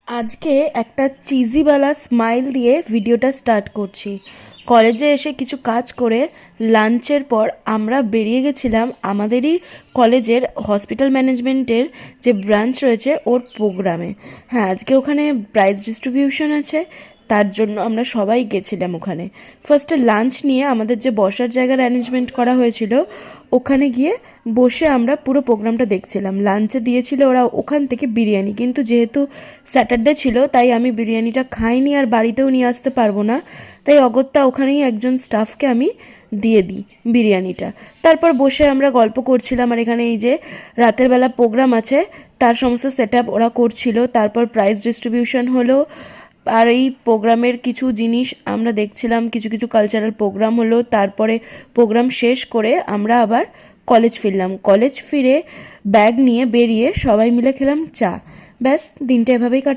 আজকে একটা চিজিওয়ালা স্মাইল দিয়ে ভিডিওটা স্টার্ট করছি। কলেজে এসে কিছু কাজ করে লাঞ্চের পর আমরা বেরিয়ে গেছিলাম আমাদেরই কলেজের হসপিটাল ম্যানেজমেন্টের যে ব্রাঞ্চ রয়েছে ওর প্রোগ্রামে। হ্যাঁ, আজকে ওখানে প্রাইজ ডিস্ট্রিবিউশন আছে, তার জন্য আমরা সবাই গেছিলাম ওখানে। ফার্স্টে লাঞ্চ নিয়ে আমাদের যে বসার জায়গার অ্যারেঞ্জমেন্ট করা হয়েছিল ওখানে গিয়ে বসে আমরা পুরো প্রোগ্রামটা দেখছিলাম। লাঞ্চে দিয়েছিল ওরা ওখান থেকে বিরিয়ানি, কিন্তু যেহেতু স্যাটারডে ছিল তাই আমি বিরিয়ানিটা খাইনি আর বাড়িতেও নিয়ে আসতে পারবো না, তাই অগত্যা ওখানেই একজন স্টাফকে আমি দিয়ে দিই বিরিয়ানিটা। তারপর বসে আমরা গল্প করছিলাম, আর এখানে এই যে রাতের বেলা প্রোগ্রাম আছে তার সমস্ত সেট আপ ওরা করছিল। তারপর প্রাইজ ডিস্ট্রিবিউশন হলো, আর এই প্রোগ্রামের কিছু জিনিস আমরা দেখছিলাম, কিছু কিছু কালচারাল প্রোগ্রাম হলো। তারপরে প্রোগ্রাম শেষ করে আমরা আবার কলেজ ফিরলাম। কলেজ ফিরে ব্যাগ নিয়ে বেরিয়ে সবাই মিলে খেলাম চা। ব্যাস, দিনটা এভাবেই কাটে।